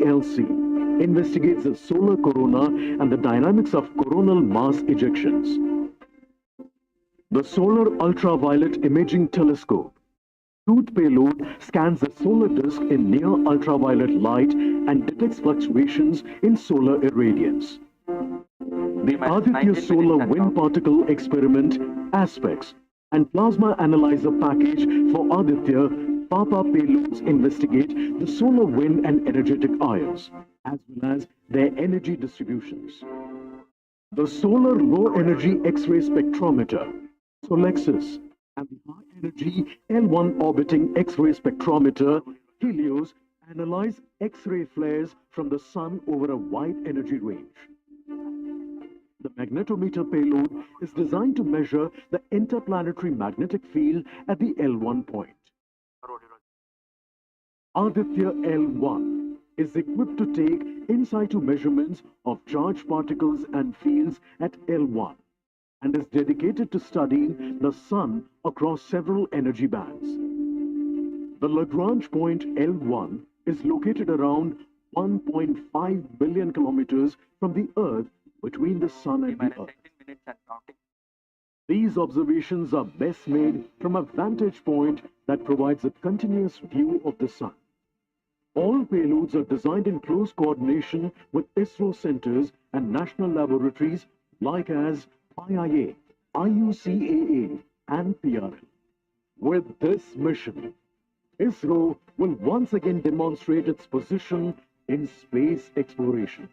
SPLC investigates the solar corona and the dynamics of coronal mass ejections. The Solar Ultraviolet Imaging Telescope tooth payload scans the solar disk in near ultraviolet light and detects fluctuations in solar irradiance. The Aditya Solar Wind Particle Experiment aspects and Plasma Analyzer package for Aditya PAPA payloads investigate the solar wind and energetic ions, as well as their energy distributions. The Solar Low Energy X-ray Spectrometer, SOLEXIS, and the High Energy L1 Orbiting X-ray Spectrometer, HELIOS, analyze X-ray flares from the Sun over a wide energy range. The magnetometer payload is designed to measure the interplanetary magnetic field at the L1 point. Aditya L1 is equipped to take in situ measurements of charged particles and fields at L1 and is dedicated to studying the Sun across several energy bands. The Lagrange point L1 is located around 1.5 billion kilometers from the Earth between the Sun and the Earth. These observations are best made from a vantage point that provides a continuous view of the Sun. All payloads are designed in close coordination with ISRO centers and national laboratories like as IIA, IUCAA, and PRL. With this mission, ISRO will once again demonstrate its position in space exploration.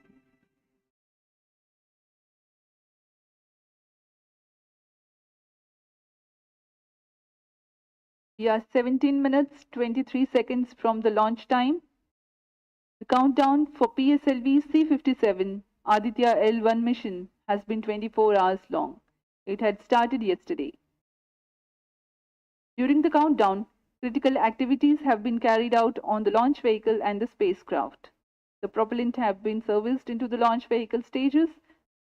We are 17 minutes 23 seconds from the launch time. The countdown for PSLV C-57 Aditya L1 mission has been 24 hours long. It had started yesterday. During the countdown, critical activities have been carried out on the launch vehicle and the spacecraft. The propellant have been serviced into the launch vehicle stages.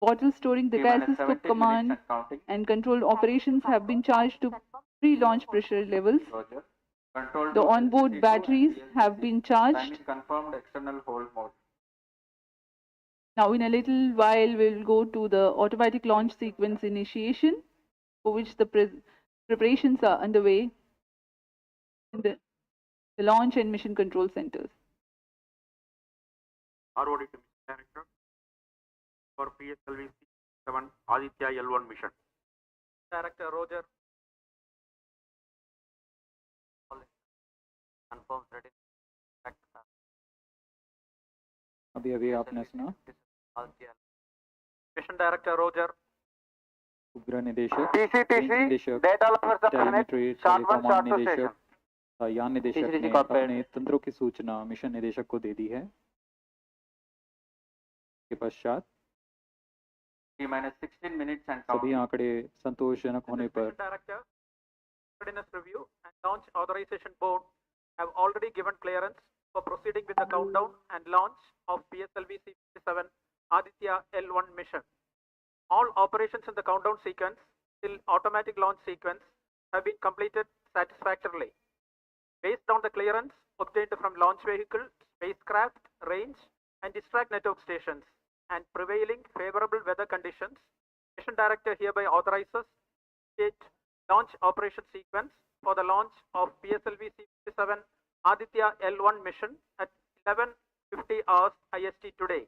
Bottles storing the gases for command and control operations have been charged to pre-launch pressure levels. The onboard batteries have been charged. Confirmed external hold mode. Now in a little while we will go to the automatic launch sequence initiation, for which the preparations are underway in the launch and mission control centers. ROD to Mission Director for PSLV C7 Aditya L1 mission. Director Roger. Confirms ready. अभी आपने सुना Mission Director Roger. उपग्रह निदेशक TC data loss the planet short one short निदेशक यान निदेशक ने अपने तंत्रों की सूचना मिशन निदेशक को दे दी है। के पश्चात T-16 minutes and सभी आंकड़े संतोषजनक होने पर Director Readiness Review and Launch Authorization Board have already given clearance for proceeding with the countdown and launch of PSLV C-57 Aditya L1 mission. All operations in the countdown sequence till automatic launch sequence have been completed satisfactorily. Based on the clearance obtained from launch vehicle, spacecraft, range, and distract network stations, and prevailing favorable weather conditions, Mission Director hereby authorizes state launch operation sequence for the launch of PSLV C-57 Aditya L1 mission at 11:50 hours IST today,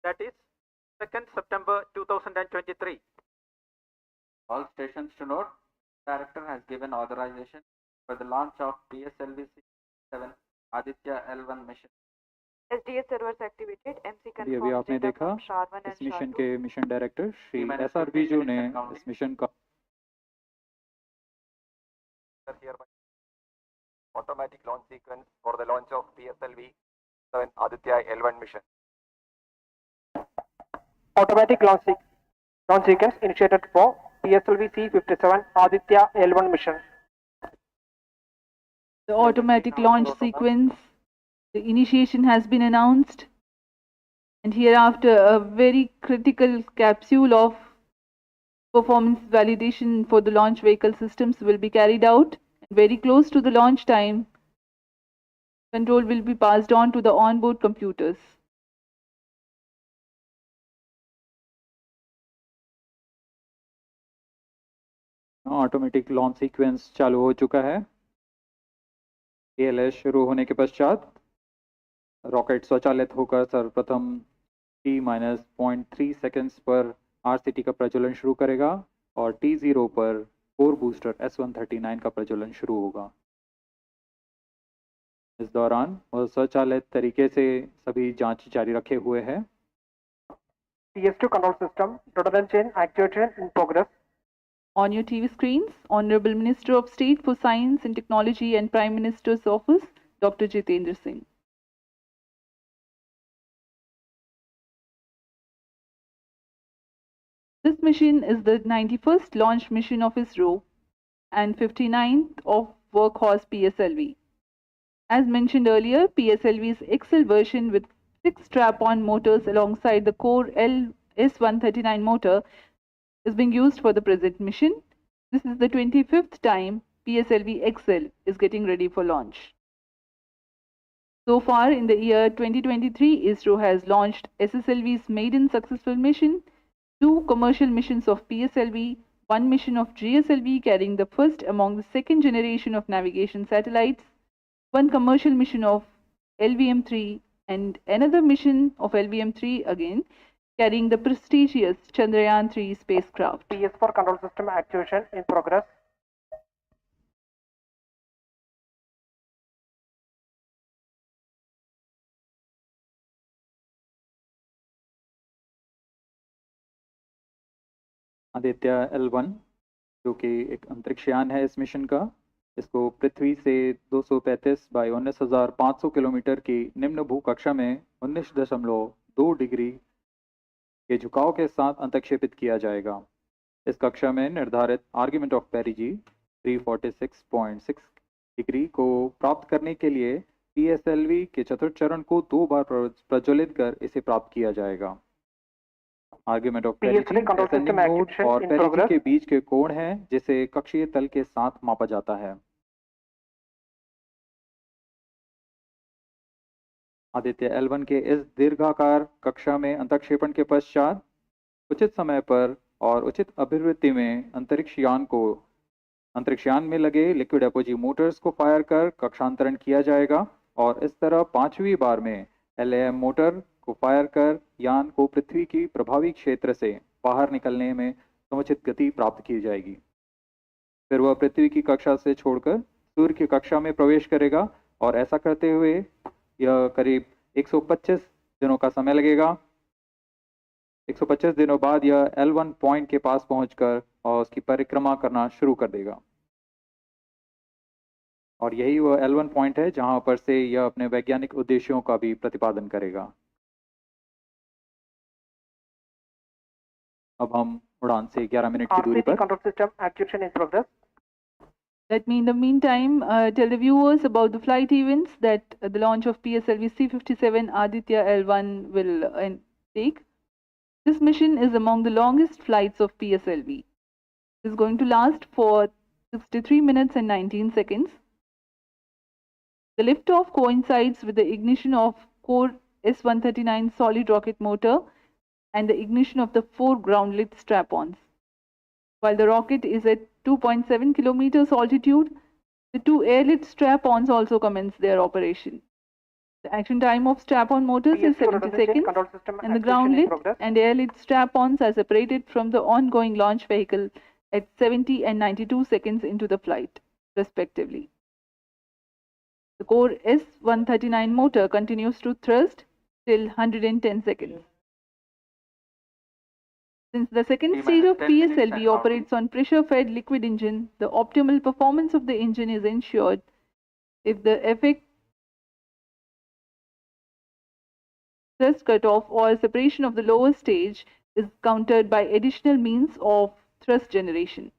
that is 2nd September 2023. All stations to note, Director has given authorization for the launch of PSLV C-57 Aditya L1 mission. SDS servers activated. MC अभी अभी आपने देखा इस mission के mission director Shri SRB जो ने इस mission का automatic launch sequence for the launch of PSLV 7 Aditya L1 mission. Automatic launch sequence initiated for PSLV C-57 Aditya L1 mission. The automatic launch sequence, the initiation has been announced, and hereafter a very critical capsule of performance validation for the launch vehicle systems will be carried out. Very close to the launch time, control will be passed on to the onboard computers. Automatic launch sequence चालू हो चुका है। ALS शुरू होने के पश्चात rocket स्वचालित होकर सर्वप्रथम T-0.3 सेकेंड्स पर RCT का प्रज्वलन शुरू करेगा और T0 पर कोर बूस्टर S139 का प्रज्वलन शुरू होगा। इस दौरान वह स्वचालित तरीके से सभी जांच जारी रखे हुए है। PS2 control system, Rotoran chain actuation in progress. On your TV screens, Honorable Minister of State for Science and Technology and Prime Minister's Office, Dr. Jitendra Singh. This mission is the 91st launch mission of ISRO and 59th of Workhorse PSLV. As mentioned earlier, PSLV's XL version with 6 strap-on motors alongside the core S139 motor is being used for the present mission. This is the 25th time PSLV XL is getting ready for launch. So far in the year 2023, ISRO has launched SSLV's maiden successful mission, 2 commercial missions of PSLV, 1 mission of GSLV carrying the first among the second generation of navigation satellites, 1 commercial mission of LVM-3 and another mission of LVM-3 again carrying the prestigious Chandrayaan-3 spacecraft. PS4 control system actuation in progress. Aditya L1 जो कि एक अंतरिक्षयान है इस mission का, इसको पृथ्वी से 235 by 19,500 kilometre की निम्न भूकक्षा में 19.2 डिग्री के झुकाव के साथ अंतक्षेपित किया जाएगा। इस कक्षा में निर्धारित आर्ग्यूमेंट ऑफ पेरिजी 346.6 डिग्री को प्राप्त करने के लिए PSLV के चतुर्थ चरण को 2 बार प्रज्वलित कर इसे प्राप्त किया जाएगा। आर्ग्यूमेंट ऑफ पेरिजी असेंडिंग मोड और पेरिजी के बीच के कोण है जिसे कक्षीय तल के साथ मापा जाता है। आदित्य L1 के इस दीर्घाकार कक्षा में अंतक्षेपण के पश्चात उचित समय पर और उचित अभिवृत्ति में अंतरिक्षयान में लगे लिक्विड एपोजी मोटर्स को फायर कर कक्षांतरण किया जाएगा और इस तरह 5वीं बार में LAM मोटर को फायर कर यान को पृथ्वी की प्रभावी क्षेत्र से बाहर निकलने में समुचित गति प्राप्त की जाएगी। फिर वह पृथ्वी की कक्षा से छोड़कर सूर्य की कक्षा में प्रवेश करेगा और ऐसा करते हुए यह करीब 125 दिनों का समय लगेगा। 125 दिनों बाद यह L1 पॉइंट के पास पहुंचकर और उसकी परिक्रमा करना शुरू कर देगा और यही वह L1 पॉइंट है जहां पर से यह अपने वैज्ञानिक उद्देश्यों का भी प्रतिपादन करेगा। अब हम उड़ान से 11 मिनट की दूरी पर control system actuation in progress. Let me in the meantime tell the viewers about the flight events that the launch of PSLV C57 Aditya L1 will take. This mission is among the longest flights of PSLV. It is going to last for 63 minutes and 19 seconds. The liftoff coincides with the ignition of core S139 solid rocket motor and the ignition of the 4 ground-lit strap-ons. While the rocket is at 2.7 kilometers altitude, the 2 air-lit strap-ons also commence their operation. The action time of strap-on motors is 70 seconds, and the ground-lit and air-lit strap-ons are separated from the ongoing launch vehicle at 70 and 92 seconds into the flight, respectively. The core S139 motor continues to thrust till 110 seconds. Since the second stage of PSLV operates on pressure-fed liquid engine, the optimal performance of the engine is ensured if the effect thrust cutoff or separation of the lower stage is countered by additional means of thrust generation.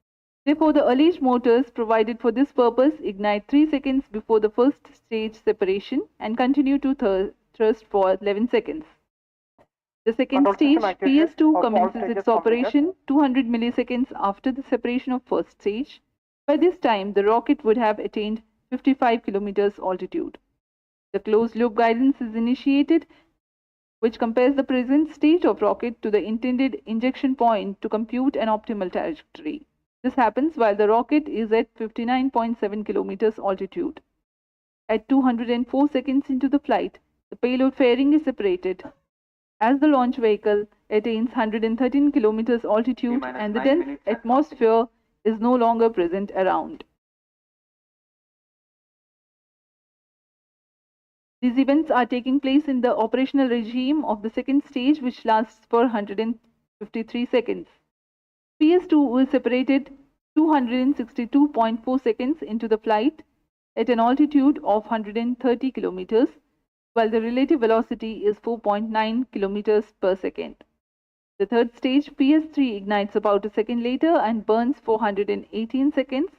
Therefore, the alleged motors provided for this purpose ignite 3 seconds before the first stage separation and continue to thrust for 11 seconds. The second stage, PS2, commences its operation 200 milliseconds after the separation of first stage. By this time, the rocket would have attained 55 kilometers altitude. The closed-loop guidance is initiated, which compares the present state of rocket to the intended injection point to compute an optimal trajectory. This happens while the rocket is at 59.7 kilometers altitude. At 204 seconds into the flight, the payload fairing is separated as the launch vehicle attains 113 kilometers altitude and the dense atmosphere is no longer present around. These events are taking place in the operational regime of the second stage, which lasts for 153 seconds. PS2 was separated 262.4 seconds into the flight at an altitude of 130 kilometers, while the relative velocity is 4.9 kilometers per second. The third stage, PS3, ignites about a second later and burns for 118 seconds,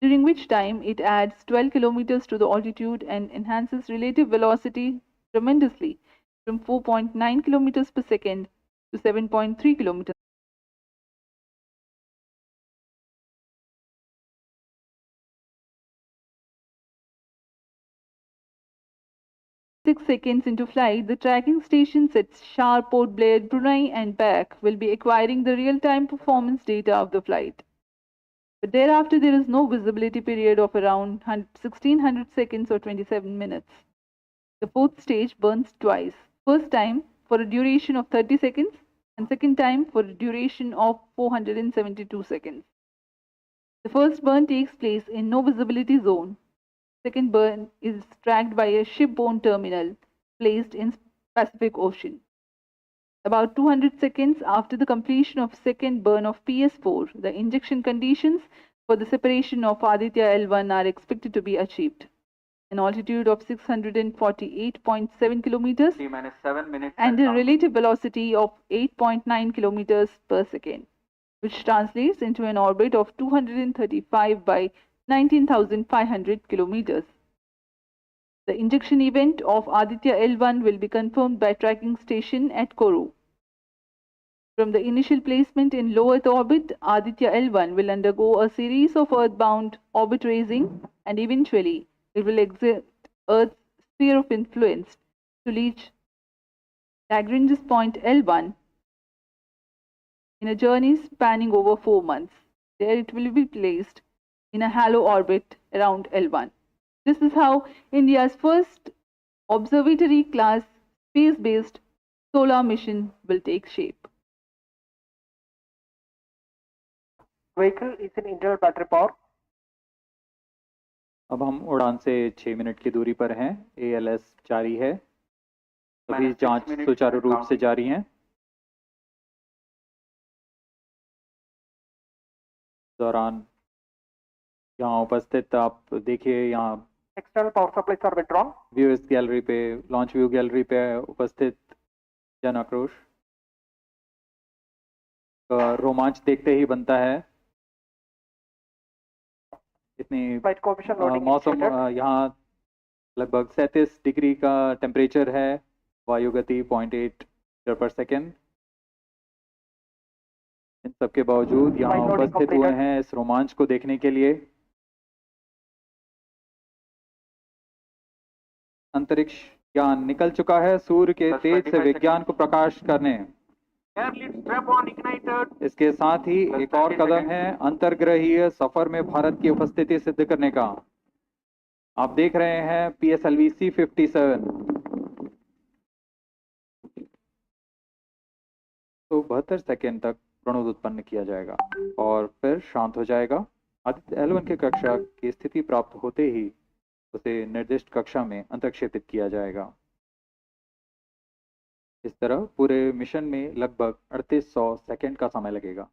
during which time it adds 12 kilometers to the altitude and enhances relative velocity tremendously from 4.9 kilometers per second to 7.3 kilometers. 6 seconds into flight, the tracking stations at Shar, Port Blair, Brunei and back will be acquiring the real-time performance data of the flight. But thereafter there is no visibility period of around 1600 seconds or 27 minutes. The fourth stage burns twice. First time for a duration of 30 seconds and second time for a duration of 472 seconds. The first burn takes place in no visibility zone. Second burn is tracked by a shipborne terminal placed in Pacific Ocean. About 200 seconds after the completion of second burn of PS4, the injection conditions for the separation of Aditya L1 are expected to be achieved. An altitude of 648.7 kilometers and a relative velocity of 8.9 kilometers per second, which translates into an orbit of 235 by 19,500 kilometers. The injection event of Aditya L1 will be confirmed by tracking station at Kourou. From the initial placement in low Earth orbit, Aditya L1 will undergo a series of earthbound orbit raising and eventually it will exit Earth's sphere of influence to reach Lagrange's point L1 in a journey spanning over 4 months. There it will be placed in a halo orbit around L1. This is how India's first observatory class space-based solar mission will take shape. Vehicle is in internal battery power. अब हम उड़ान से 6 minute की दूरी पर हैं। ALS जारी है, सभी जांच सुचारू रूप से जारी हैं। दौरान यहाँ उपस्थित आप देखिए, यहाँ External power supplies are withdrawn. Viewers gallery पे, लॉन्च व्यू गैलरी पे उपस्थित जन आक्रोश का रोमांच देखते ही बनता है। इतनी मौसम यहाँ लगभग 37 डिग्री का टेम्परेचर है, वायु गति 0.8 मीटर पर सेकेंड। इन सब के बावजूद यहाँ उपस्थित हुए हैं इस रोमांच को देखने के लिए। अंतरिक्ष यान निकल चुका है सूर्य के तेज से विज्ञान को प्रकाश करने। इसके साथ ही एक और कदम है अंतर्ग्रहीय सफर में भारत की उपस्थिति सिद्ध करने का। आप देख रहे हैं PSLV C57 तो 72 सेकेंड तक प्रणोद उत्पन्न किया जाएगा और फिर शांत हो जाएगा। आदित्य L1 की कक्षा की स्थिति प्राप्त होते ही उसे निर्दिष्ट कक्षा में अंतर्क्षेपित किया जाएगा। इस तरह पूरे मिशन में लगभग 3800 सेकेंड का समय लगेगा।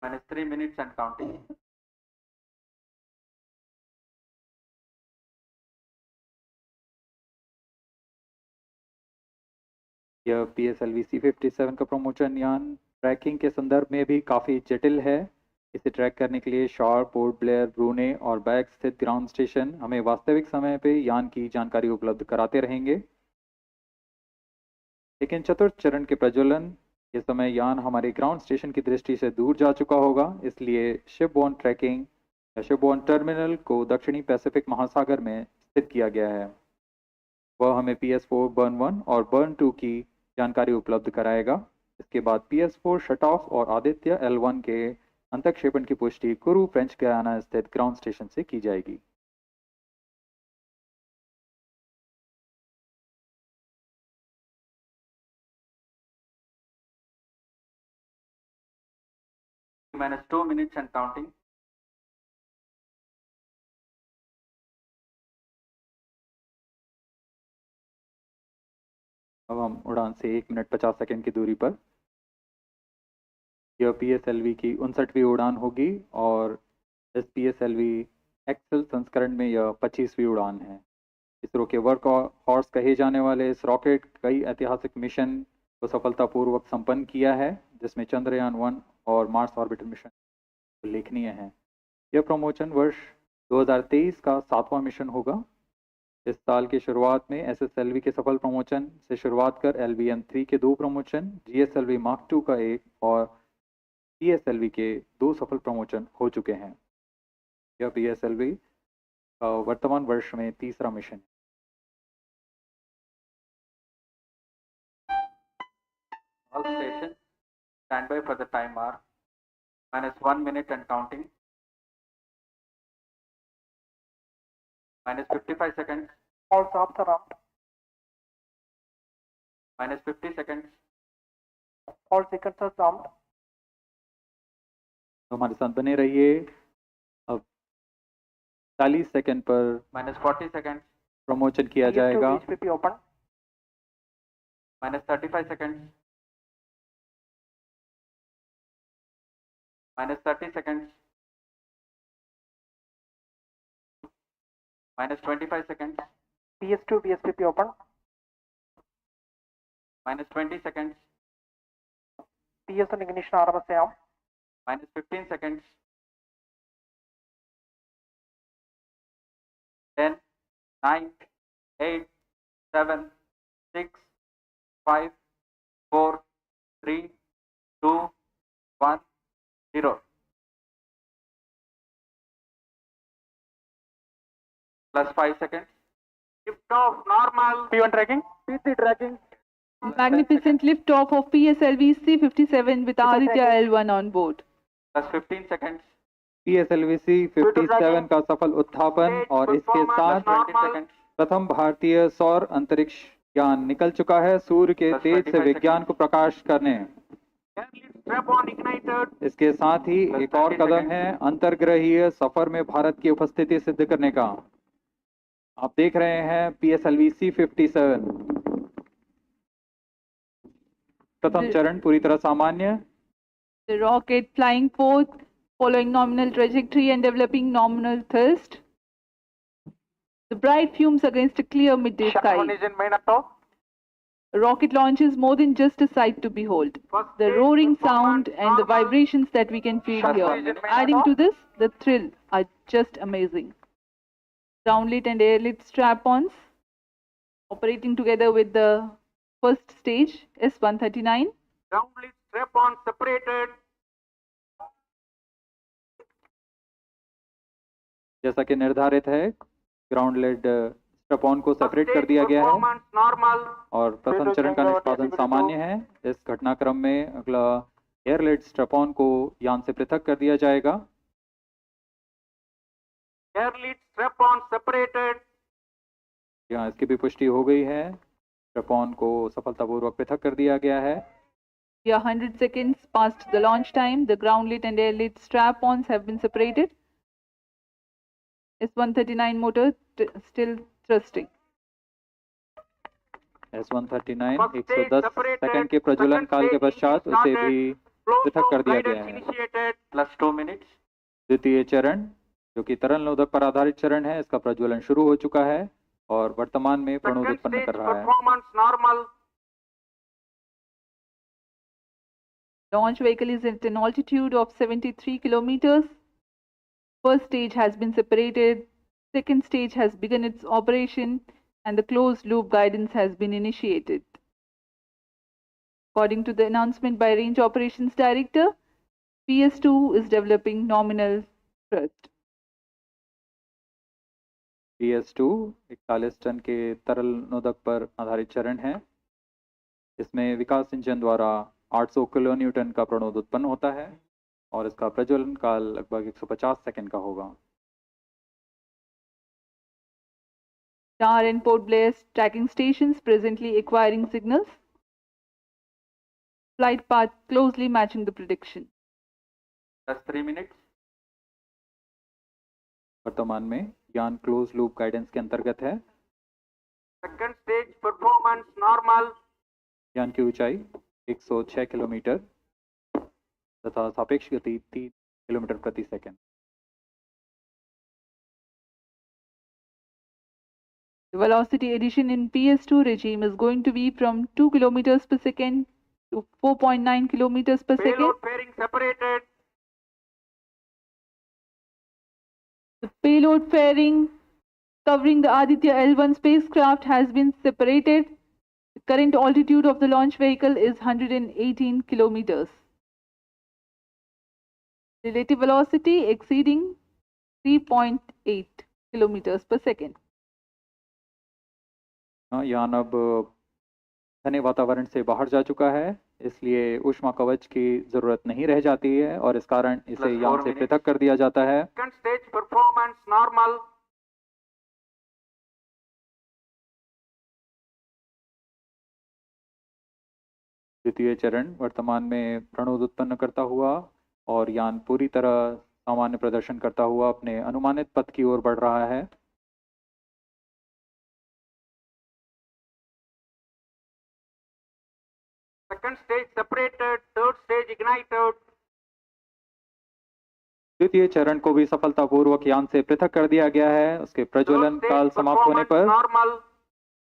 -3 minutes and counting. यह PSLV C57 का प्रमोशन यान ट्रैकिंग के संदर्भ में भी काफ़ी जटिल है। इसे ट्रैक करने के लिए शॉर, पोर्ट ब्लेयर, ब्रूने और बैग स्थित ग्राउंड स्टेशन हमें वास्तविक समय पे यान की जानकारी उपलब्ध कराते रहेंगे। लेकिन चतुर्थ चरण के प्रज्वलन के समय यान हमारे ग्राउंड स्टेशन की दृष्टि से दूर जा चुका होगा, इसलिए शिपबोर्न ट्रैकिंग या शिपबोर्न टर्मिनल को दक्षिणी पैसिफिक महासागर में स्थित किया गया है। वह हमें PS4 बर्न 1 और बर्न 2 की जानकारी उपलब्ध कराएगा। इसके बाद PS4 शट ऑफ और आदित्य L1 के अंतक्षेपण की पुष्टि कुरु फ्रेंच गयाना स्थित ग्राउंड स्टेशन से की जाएगी। -2 minutes and counting. अब हम उड़ान से 1 मिनट 50 सेकंड की दूरी पर। यह PSLV की 59वीं उड़ान होगी और इस PSLV एक्सेल संस्करण में यह 25वीं उड़ान है। इसरो के वर्क हॉर्स कहे जाने वाले इस रॉकेट कई ऐतिहासिक मिशन को सफलतापूर्वक संपन्न किया है, जिसमें चंद्रयान 1 और मार्स ऑर्बिटर मिशन उल्लेखनीय है। यह प्रमोशन वर्ष 2023 का 7वां मिशन होगा। इस साल की शुरुआत में SSLV के सफल प्रमोशन से शुरुआत कर LVM-3 के 2 प्रमोशन, GSLV Mark II का 1 और PSLV के 2 सफल प्रमोशन हो चुके हैं। यह PSLV का वर्तमान वर्ष में 3रा मिशन है। All stations stand by for the time mark. -1 minute and counting. -55 seconds. All stops are armed. -50 seconds. All sequence are armed. तो हमारे साथ बने रहिए। अब 40 सेकंड पर -40 सेकंड प्रमोशन किया जाएगा। VSP open. -35 second. -30 seconds. -25 seconds. PS2 VSP open. -20 seconds. PS1 ignition RMS arm. -15 seconds. 10, 9, 8, 7, 6, 5, 4, 3, 2, 1, 0. +5 seconds. Lift off normal. P1 tracking. PT tracking. Magnificent liftoff of PSLV C-57 with Aditya L1 on board. +15 seconds. PSLV C-57 का सफल उत्थापन और इसके साथ प्रथम भारतीय सौर अंतरिक्ष यान निकल चुका है सूर्य के तेज से विज्ञान को प्रकाश करने। इसके साथ ही एक और कदम है अंतर्ग्रहीय सफर में भारत की उपस्थिति सिद्ध करने का। आप देख रहे हैं PSLV C-57 प्रथम चरण पूरी तरह सामान्य। The rocket flying forth, following nominal trajectory and developing nominal thrust. The bright fumes against a clear midday sky. A rocket launch is more than just a sight to behold. The roaring sound and the vibrations that we can feel here. Adding to this, the thrill are just amazing. Ground-lit and air-lit strap-ons operating together with the first stage, S-139. Ground-lit strap-on separated. जैसा कि निर्धारित है, ground lead strap-on को separate कर दिया गया है और प्रथम चरण का निष्पादन सामान्य है। इस घटनाक्रम में अगला एयर लेड स्ट्रैप-ऑन को यान से पृथक कर दिया जाएगा। Air lead strap-on separated. यहाँ इसकी भी पुष्टि हो गई है। स्ट्रैप-ऑन को सफलतापूर्वक पृथक कर दिया गया है। We are 100 seconds past the launch time. The ground lit and air lit strap-ons have been separated. S-139 motor still thrusting. S-139 110 second के प्रज्वलन काल के पश्चात उसे भी पृथक कर दिया गया है। +2 मिनट्स। द्वितीय चरण जो कि तरल नोदक पर आधारित चरण है, इसका प्रज्वलन शुरू हो चुका है और वर्तमान में प्रणोद उत्पन्न कर रहा है। Launch vehicle is at an altitude of 73 kilometers. First stage has been separated. Second stage has begun its operation and the closed loop guidance has been initiated. According to the announcement by Range Operations Director, PS2 is developing nominal thrust. PS2 41 ton के तरल नोदक पर आधारित चरण है। इसमें विकास engine द्वारा 800 kilo Newton का प्रणोद उत्पन्न होता है और इसका प्रज्वलन काल लगभग 150 सेकंड का होगा। Star and Port Blair tracking stations presently acquiring signals. Flight path closely matching the prediction. Just 3 minutes। वर्तमान में यान क्लोज लूप गाइडेंस के अंतर्गत है। Second stage performance normal. यान की ऊंचाई 106 किलोमीटर तथा सापेक्ष गति 3 किलोमीटर प्रति second. The velocity addition in PS2 regime is going to be from 2 kilometers per second to 4.9 kilometers per second. Payload fairing separated. The payload fairing covering the Aditya L1 spacecraft has been separated. The current altitude of the launch vehicle is 118 kilometers. Relative velocity exceeding 3.8 kilometers per second. यान अब घने वातावरण से बाहर जा चुका है, इसलिए ऊष्मा कवच की जरूरत नहीं रह जाती है और इस कारण इसे यान से पृथक कर दिया जाता है। Second stage performance normal. द्वितीय चरण वर्तमान में प्रणोद उत्पन्न करता हुआ और यान पूरी तरह सामान्य प्रदर्शन करता हुआ अपने अनुमानित पथ की ओर बढ़ रहा है। Second stage separated. Third stage ignited. द्वितीय चरण को भी सफलतापूर्वक यान से पृथक कर दिया गया है उसके प्रज्वलन काल समाप्त होने पर। Normal.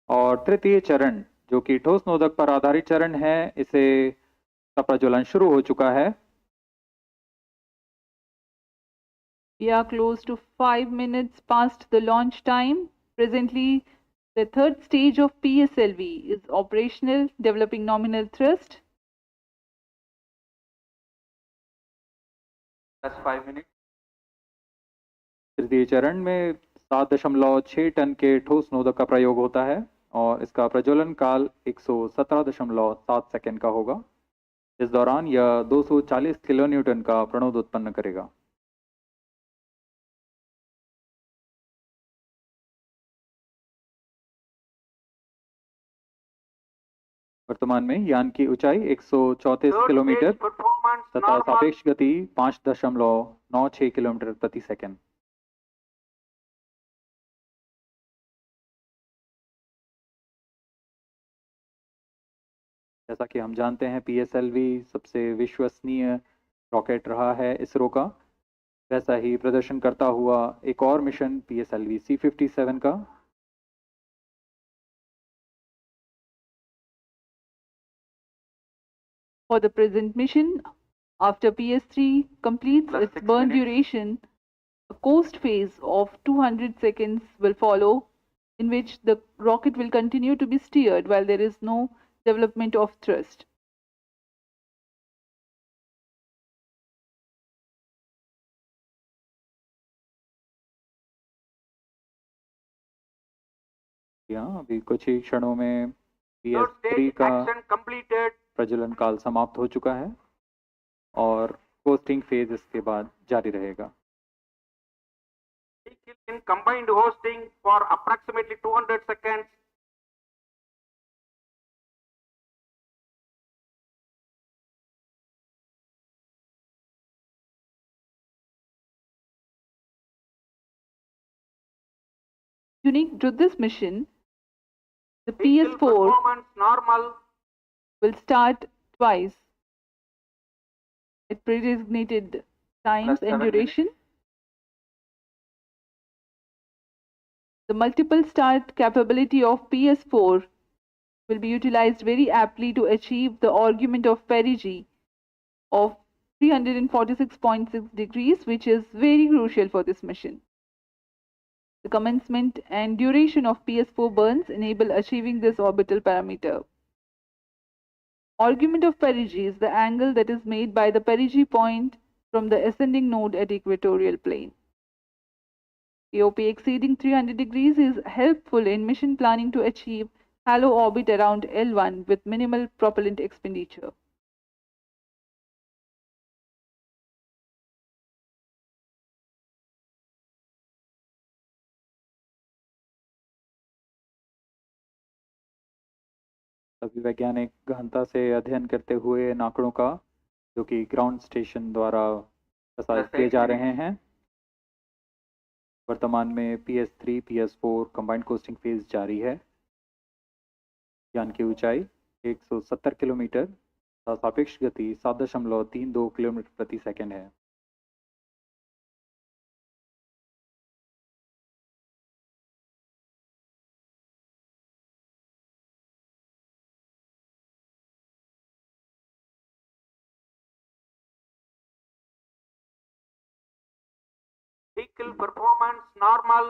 और तृतीय चरण जो कि ठोस नोदक पर आधारित चरण है, इसे का प्रज्वलन शुरू हो चुका है। We are close to 5 minutes past the launch time. Presently, the third stage of PSLV is operational, developing nominal thrust. That's 5 minutes। तृतीय चरण में 7.6 टन के ठोस नोदक का प्रयोग होता है और इसका प्रज्वलन काल 117.7 सेकंड का होगा। इस दौरान यह 240 किलो न्यूटन का प्रणोद उत्पन्न करेगा। वर्तमान में यान की ऊंचाई 134 किलोमीटर तथा सापेक्ष गति 5.96 किलोमीटर प्रति सेकंड। जैसा कि हम जानते हैं PSLV सबसे विश्वसनीय रॉकेट रहा है इसरो का, वैसा ही प्रदर्शन करता हुआ एक और मिशन PSLV C57 का। For the present mission, after PS3 completes its burn duration, a coast phase of 200 seconds will follow, in which the rocket will continue to be steered while there is no development of thrust. यहाँ अभी कुछ ही क्षणों में PS3 का प्रज्वलन काल समाप्त हो चुका है और कोस्टिंग फेज इसके बाद जारी रहेगा। In combined hosting for approximately 200 seconds. Unique to this mission, the PS4 normal will start twice at pre-designated times and duration. The multiple start capability of PS4 will be utilized very aptly to achieve the argument of perigee of 346.6 degrees, which is very crucial for this mission. The commencement and duration of PS4 burns enable achieving this orbital parameter. Argument of perigee is the angle that is made by the perigee point from the ascending node at equatorial plane. AOP exceeding 300 degrees is helpful in mission planning to achieve halo orbit around L1 with minimal propellant expenditure. सभी वैज्ञानिक गहनता से अध्ययन करते हुए इन आंकड़ों का, जो कि ग्राउंड स्टेशन द्वारा प्रसारित किए जा रहे हैं। वर्तमान में PS3 PS4 combined costing phase जारी है। यान की ऊंचाई 170 किलोमीटर तथा सापेक्ष गति 7.32 किलोमीटर प्रति सेकंड है। Vehicle performance normal.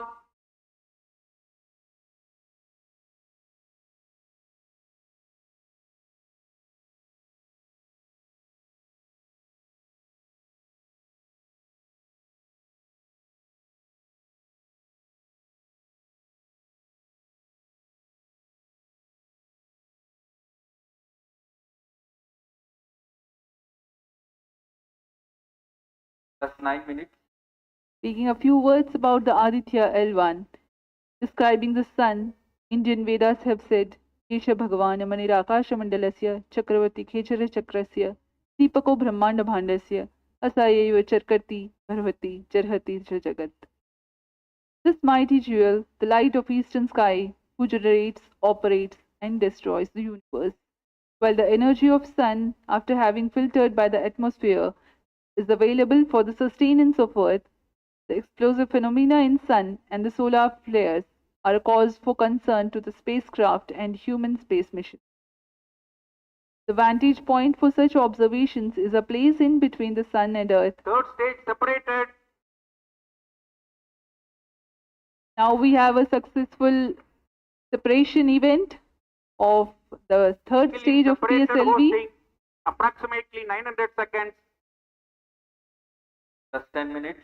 Just 9 minutes. Speaking a few words about the Aditya L1, describing the sun, Indian Vedas have said, Kesha Bhagavan Manirakasha Mandalasya Chakravarti Khechara Chakrasya Deepako Brahmanda Bhandasya Asayaiva Charkarti Bharvati Charhati Jagat. This mighty jewel, the light of eastern sky, who generates, operates, and destroys the universe, while the energy of sun, after having filtered by the atmosphere, is available for the sustenance of earth. The explosive phenomena in sun and the solar flares are a cause for concern to the spacecraft and human space missions. The vantage point for such observations is a place in between the sun and earth. Third stage separated. Now we have a successful separation event of the third stage of Separated PSLV. hosting, approximately 900 seconds. Just 10 minutes.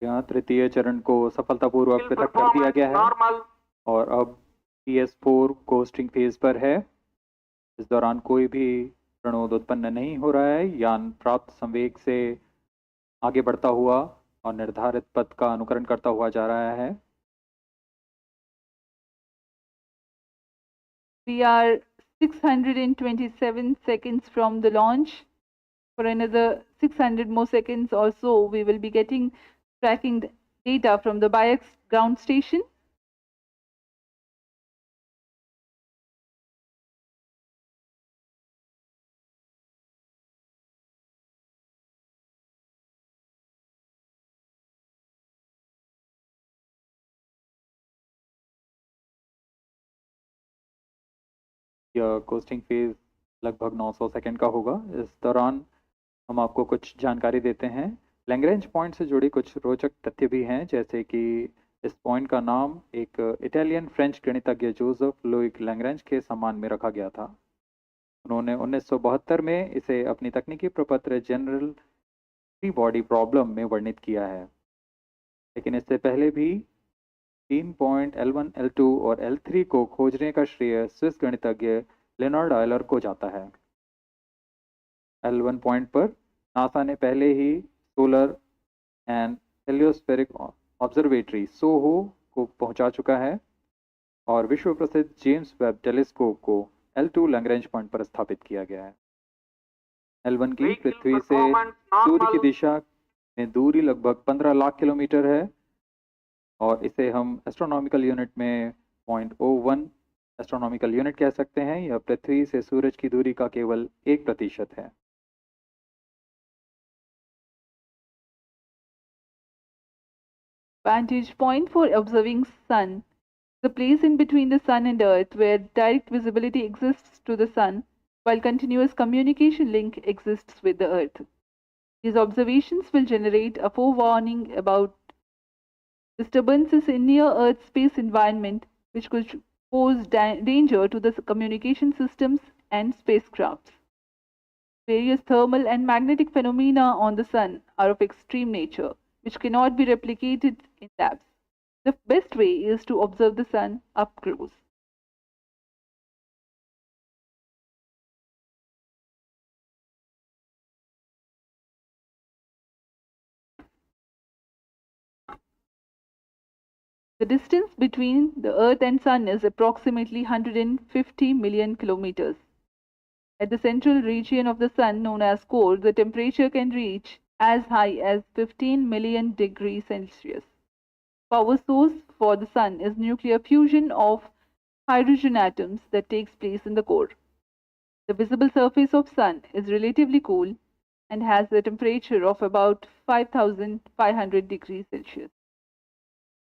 यहाँ तृतीय चरण को सफलतापूर्वक Vehicle पृथक कर दिया performance गया है normal. और अब PS4 कोस्टिंग फेज पर है। इस दौरान कोई भी प्रणोद उत्पन्न नहीं हो रहा है। यान प्राप्त संवेग से आगे बढ़ता हुआ और निर्धारित पथ का अनुकरण करता हुआ जा रहा है। We are 627 seconds from the launch. For another 600 more seconds or so, we will be tracking the data from the BIAX ground station. यह कोस्टिंग फेज लगभग 900 सेकंड का होगा। इस दौरान हम आपको कुछ जानकारी देते हैं। लैग्रेंज पॉइंट से जुड़ी कुछ रोचक तथ्य भी हैं, जैसे कि इस पॉइंट का नाम एक इटालियन फ्रेंच गणितज्ञ जोसेफ लुइग लैग्रेंज के सम्मान में रखा गया था। उन्होंने 1972 में इसे अपनी तकनीकी प्रपत्र जनरल फ्री बॉडी प्रॉब्लम में वर्णित किया है, लेकिन इससे पहले भी 3 पॉइंट L1, L2 और L3 को खोजने का श्रेय स्विस गणितज्ञ लेनार्ड आयलर को जाता है। L1 पॉइंट पर नासा ने पहले ही सोलर एंड हेलियोस्फेरिक ऑब्जर्वेटरी सोहो को पहुंचा चुका है और विश्व प्रसिद्ध जेम्स वेब टेलीस्कोप को L2 लैग्रेंज पॉइंट पर स्थापित किया गया है। L1 की पृथ्वी से सूर्य की दिशा में दूरी लगभग 15 लाख किलोमीटर है और इसे हम एस्ट्रोनॉमिकल यूनिट में 0.01 एस्ट्रोनॉमिकल यूनिट कह सकते हैं। यह पृथ्वी से सूरज की दूरी का केवल 1% है। Vantage point for observing sun, the place in between the sun and earth where direct visibility exists to the sun while continuous communication link exists with the earth. These observations will generate a forewarning about disturbances in near earth space environment which could pose danger to the communication systems and spacecrafts. Various thermal and magnetic phenomena on the Sun are of extreme nature, which cannot be replicated in labs. The best way is to observe the Sun up close. The distance between the Earth and Sun is approximately 150 million kilometers. At the central region of the Sun, known as core, the temperature can reach as high as 15 million degrees Celsius. Power source for the Sun is nuclear fusion of hydrogen atoms that takes place in the core. The visible surface of Sun is relatively cool and has a temperature of about 5,500 degrees Celsius.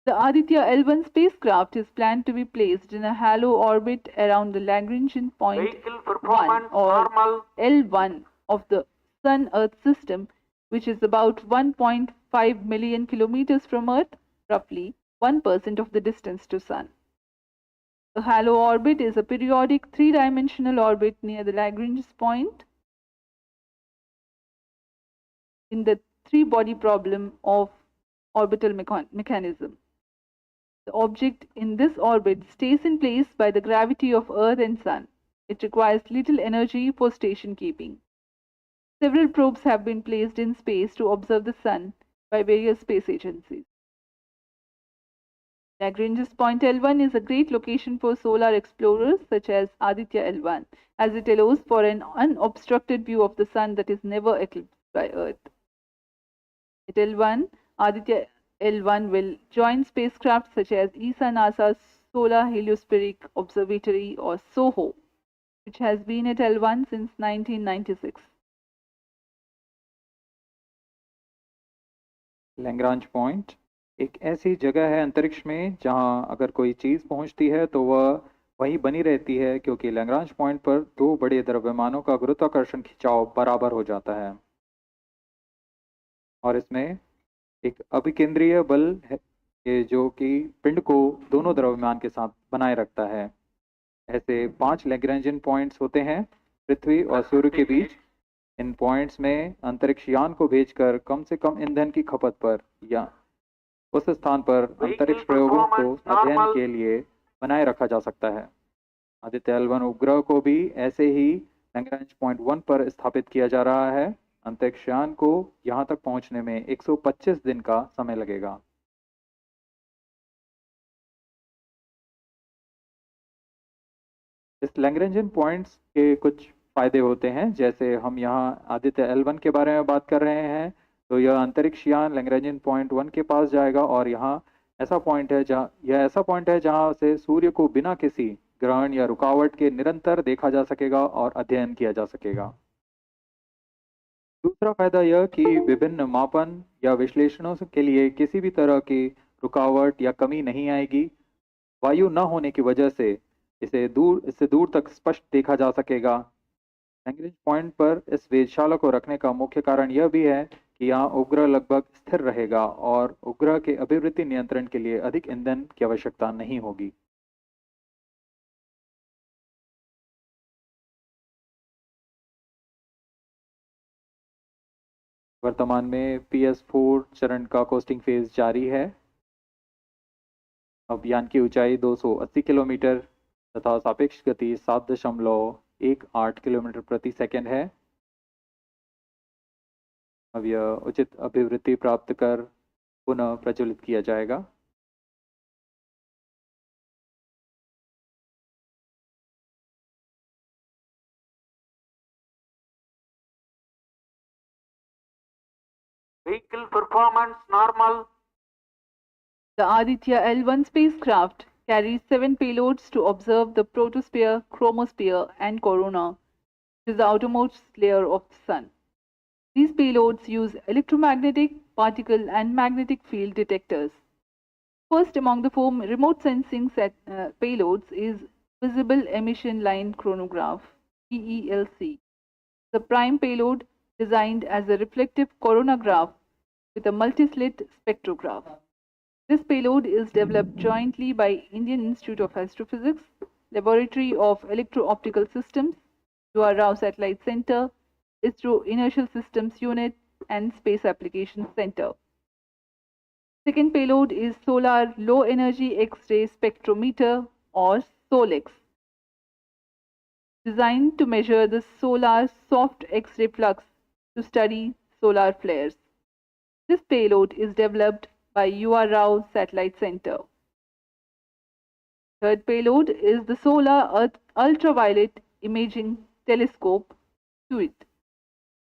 The Aditya L1 spacecraft is planned to be placed in a halo orbit around the Lagrangian point Vehicle 1 performance or normal. L1 of the Sun-Earth system, which is about 1.5 million kilometers from Earth, roughly 1% of the distance to Sun. A halo orbit is a periodic three-dimensional orbit near the Lagrange point in the three-body problem of orbital mechanism. The object in this orbit stays in place by the gravity of Earth and Sun. It requires little energy for station keeping. Several probes have been placed in space to observe the Sun by various space agencies. Lagrange's point L1 is a great location for solar explorers such as Aditya L1, as it allows for an unobstructed view of the Sun that is never eclipsed by Earth. At L1, Aditya L1 will join spacecraft such as ESA-NASA's Solar Heliospheric Observatory or SOHO, which has been at L1 since 1996. Lagrange point एक ऐसी जगह है अंतरिक्ष में जहां अगर कोई चीज़ पहुंचती है तो वह वहीं बनी रहती है, क्योंकि लैग्रांज पॉइंट पर दो बड़े द्रव्यमानों का गुरुत्वाकर्षण खिंचाव बराबर हो जाता है और इसमें एक अभिकेंद्रीय बल है जो कि पिंड को दोनों द्रव्यमान के साथ बनाए रखता है। ऐसे 5 लैग्रेंजियन पॉइंट्स होते हैं पृथ्वी और सूर्य के बीच। इन पॉइंट्स में अंतरिक्ष यान को भेजकर कम से कम ईंधन की खपत पर या उस स्थान पर अंतरिक्ष प्रयोगों को अध्ययन के लिए बनाए रखा जा सकता है। आदित्य L1 उपग्रह को भी ऐसे ही लैग्रेंज पॉइंट 1 पर स्थापित किया जा रहा है। अंतरिक्ष यान को यहां तक पहुंचने में 125 दिन का समय लगेगा। इस लैग्रेंजियन पॉइंट्स के कुछ फायदे होते हैं, जैसे हम यहाँ आदित्य L1 के बारे में बात कर रहे हैं तो यह अंतरिक्ष यान लैग्रेंजियन पॉइंट 1 के पास जाएगा और यहाँ ऐसा पॉइंट है जहाँ से सूर्य को बिना किसी ग्रहण या रुकावट के निरंतर देखा जा सकेगा और अध्ययन किया जा सकेगा। दूसरा फायदा यह कि विभिन्न मापन या विश्लेषणों के लिए किसी भी तरह की रुकावट या कमी नहीं आएगी। वायु न होने की वजह से इससे दूर तक स्पष्ट देखा जा सकेगा। लैग्रेंज पॉइंट पर इस वेधशाला को रखने का मुख्य कारण यह भी है कि यहाँ उपग्रह लगभग स्थिर रहेगा और उपग्रह के अभिवृद्धि नियंत्रण के लिए अधिक ईंधन की आवश्यकता नहीं होगी। वर्तमान में PS4 चरण का कोस्टिंग फेज जारी है। अब यान की ऊंचाई 280 किलोमीटर तथा सापेक्ष गति 7.18 किलोमीटर प्रति सेकंड है। अब यह उचित अभिवृद्धि प्राप्त कर पुनः प्रज्वलित किया जाएगा। Vehicle performance normal. The Aditya L1 spacecraft carries 7 payloads to observe the protosphere, chromosphere, and corona, which is the outermost layer of the Sun. These payloads use electromagnetic, particle, and magnetic field detectors. First among the 4 remote sensing payloads is Visible Emission Line Chronograph, VELC, the prime payload designed as a reflective coronagraph with a multi-slit spectrograph. This payload is developed jointly by Indian Institute of Astrophysics, Laboratory of Electro-Optical Systems, UR Rao Satellite Center, ISRO Inertial Systems Unit, and Space Applications Center. Second payload is Solar Low Energy X-ray Spectrometer, or SOLEX, designed to measure the solar soft X-ray flux to study solar flares. This payload is developed by UR Rao Satellite Center. Third payload is the Solar Earth Ultraviolet Imaging Telescope suite,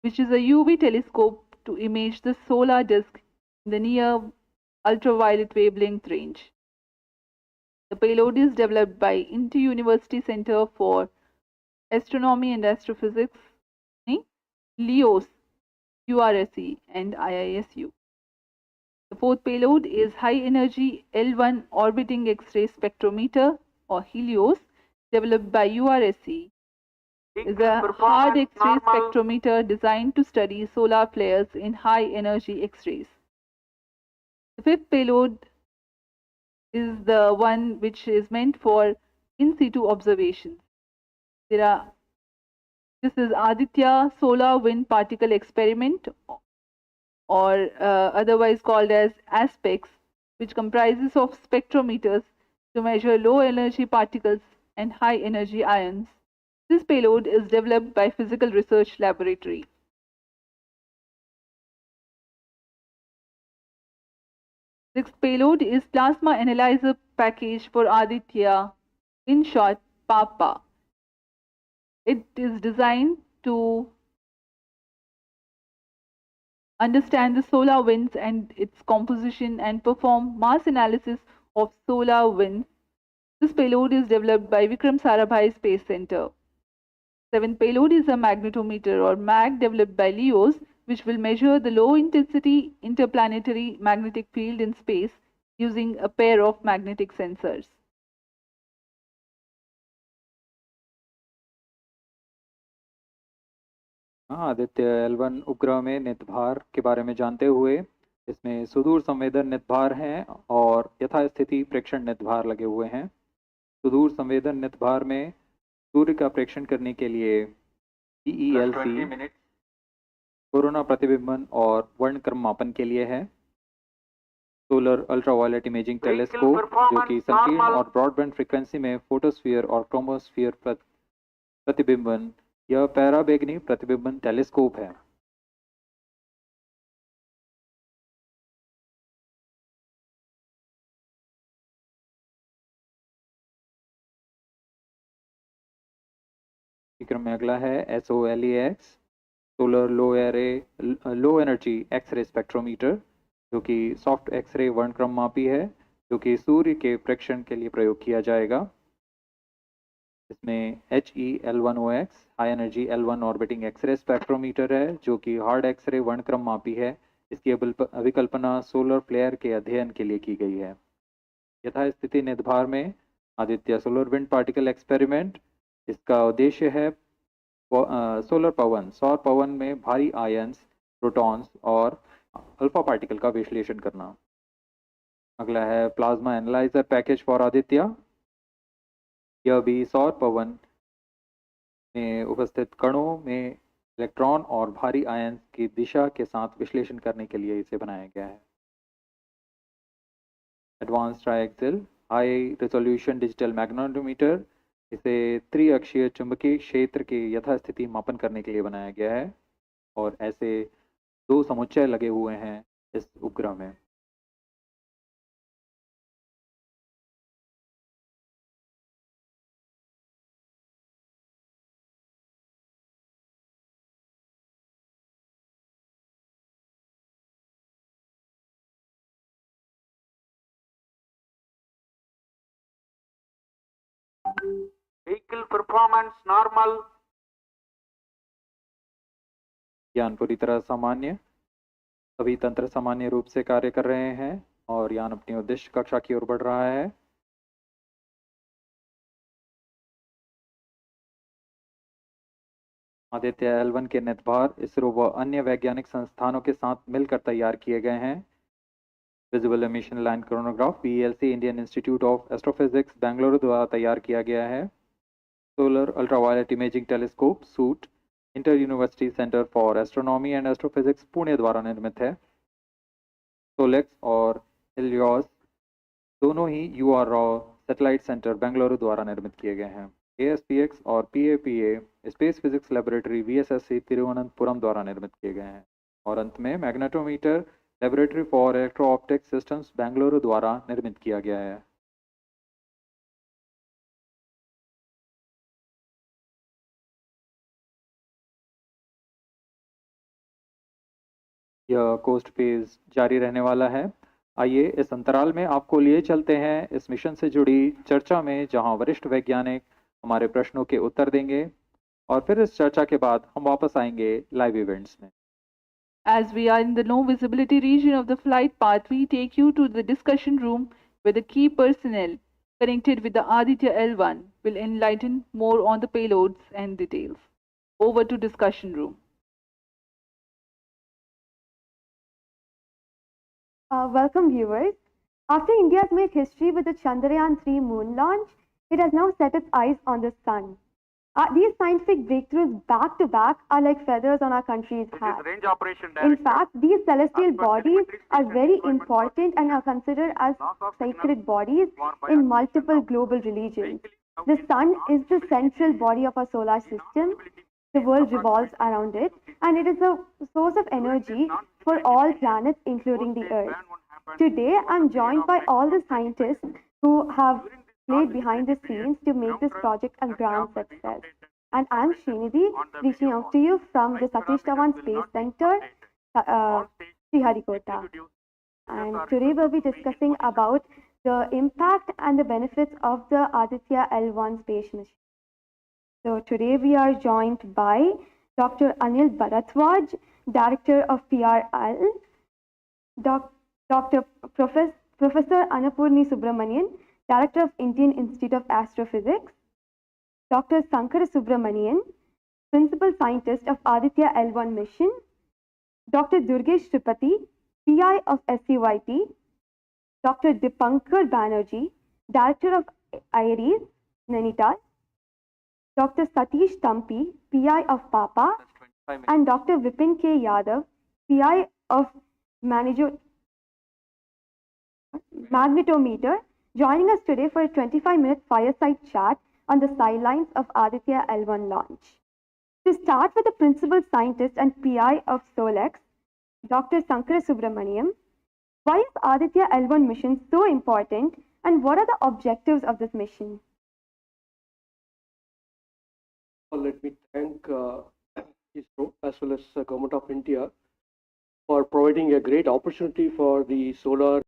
which is a UV telescope to image the solar disk in the near ultraviolet wavelength range. The payload is developed by Inter-University Center for Astronomy and Astrophysics, LEOS, URSE, and IISU. The fourth payload is High Energy L1 Orbiting X-ray Spectrometer, or HELIOS, developed by URSE. Is a hard X-ray spectrometer designed to study solar flares in high energy X-rays. The fifth payload is the one which is meant for in situ observations. This is Aditya Solar Wind Particle Experiment, or otherwise called as ASPEX, which comprises of spectrometers to measure low energy particles and high energy ions. This payload is developed by Physical Research Laboratory. Sixth payload is Plasma Analyzer Package for Aditya, in short PAPA. It is designed to understand the solar winds and its composition and perform mass analysis of solar winds. This payload is developed by Vikram Sarabhai Space Center. Seventh payload is a magnetometer, or MAG, developed by LEOS, which will measure the low intensity interplanetary magnetic field in space using a pair of magnetic sensors. Aditya L1 उपग्रह में नितभार के बारे में जानते हुए इसमें सुदूर संवेदन नितभार हैं और यथास्थिति प्रेक्षण नितभार लगे हुए हैं। सुदूर संवेदन नितभार में सूर्य का प्रेक्षण करने के लिए PELC कोरोना प्रतिबिंबन और वर्णक्रम मापन के लिए है। सोलर अल्ट्रावायलेट इमेजिंग टेलीस्कोप, जो कि संकीर्ण और ब्रॉडबैंड फ्रीक्वेंसी में फोटोस्फीयर और क्रोमोस्फीयर प्रतिबिंबन यह पैराबैंगनी प्रतिबिंबन टेलीस्कोप है। क्रम में अगला है SOLEX, solar low energy X-ray spectrometer, जो कि सॉफ्ट एक्सरे वर्णक्रम मापी है, जो कि सूर्य के प्रेक्षण के लिए प्रयोग किया जाएगा। इसमें HEL1OX high energy L1 orbiting X-ray spectrometer है, जो कि हार्ड एक्सरे वर्णक्रम मापी है। इसकी अभिकल्पना सोलर फ्लेयर के अध्ययन के लिए की गई है। यथास्थिति नितभार में Aditya solar wind particle experiment, इसका उद्देश्य है सोलर पवन, सौर पवन में भारी आयंस, प्रोटॉन्स और अल्फा पार्टिकल का विश्लेषण करना। अगला है plasma analyser package for Aditya. यह भी सौर पवन में उपस्थित कणों में इलेक्ट्रॉन और भारी आयंस की दिशा के साथ विश्लेषण करने के लिए इसे बनाया गया है। Advance triaxial high resolution digital magnetometer, इसे त्रिअक्षीय चुंबकीय क्षेत्र के यथास्थिति मापन करने के लिए बनाया गया है और ऐसे 2 समुच्चय लगे हुए हैं इस उपग्रह में। Vehicle performance normal. यान पूरी तरह सामान्य, सभी तंत्र सामान्य रूप से कार्य कर रहे हैं और यान अपनी उद्देश्य कक्षा की ओर बढ़ रहा है। आदित्य L1 के नितभार इसरो व अन्य वैज्ञानिक संस्थानों के साथ मिलकर तैयार किए गए हैं। Visible emission line chronograph PELC Indian institute of astrophysics Bengaluru द्वारा तैयार किया गया है। Solar ultraviolet imaging telescope suit inter university centre for astronomy and astrophysics Pune द्वारा निर्मित है। सोलेक्स और हिलियोस दोनों ही URO सैटेलाइट सेंटर बेंगलुरु द्वारा निर्मित किए गए हैं। ASPX और PAPA space physics laboratory VSSC Thiruvananthapuram द्वारा निर्मित किए गए हैं। और अंत में magnetometer laboratory for electro optic systems Bengaluru द्वारा निर्मित किया गया है। यह कोस्ट फेज जारी रहने वाला है। आइए इस अंतराल में आपको लिए चलते हैं इस मिशन से जुड़ी चर्चा में, जहां वरिष्ठ वैज्ञानिक हमारे प्रश्नों के उत्तर देंगे और फिर इस चर्चा के बाद हम वापस आएंगे लाइव इवेंट्स में। As we are in the low visibility region of the flight path, we take you to the discussion room where the key personnel connected with the Aditya L1 will enlighten more on the payloads and details. Over to discussion room. Welcome viewers. After India's made history with the Chandrayaan-3 moon launch, it has now set its eyes on the sun. These scientific breakthroughs back to back are like feathers on our country's hat. Range operation In director. fact, these celestial As per bodies telemetry are station very deployment important and are considered as sacred bodies in multiple global religions. The sun is the central body of our solar system. The world revolves around it, and it is a source of energy for all planets, including the Earth. Today, I'm joined by all the scientists who have played behind the scenes to make this project a grand success. And I'm Srinidhi, reaching out to you from the Satish Dhawan Space Center, Sriharikota. And today we'll be discussing about the impact and the benefits of the Aditya L1 space mission. So today we are joined by Dr. Anil Bharatwaj, Director of PRL, Professor Annapurni Subramanian, Director of Indian Institute of Astrophysics, Dr. Sankara Subramanian, Principal Scientist of Aditya L1 mission, Dr. Durgesh Tripati, PI of SCYT, Dr. Dipankar Banerjee, Director of IRIS, Nainital, Dr. Satish Tampi, PI of PAPA, and Dr. Vipin K. Yadav, PI of Magnetometer, joining us today for a 25-minute fireside chat on the sidelines of Aditya L1 launch. To start with the Principal Scientist and PI of SOLEX, Dr. Sankara Subramaniam, why is Aditya L1 mission so important and what are the objectives of this mission? Let me thank ISRO as well as Government of India for providing a great opportunity for the solar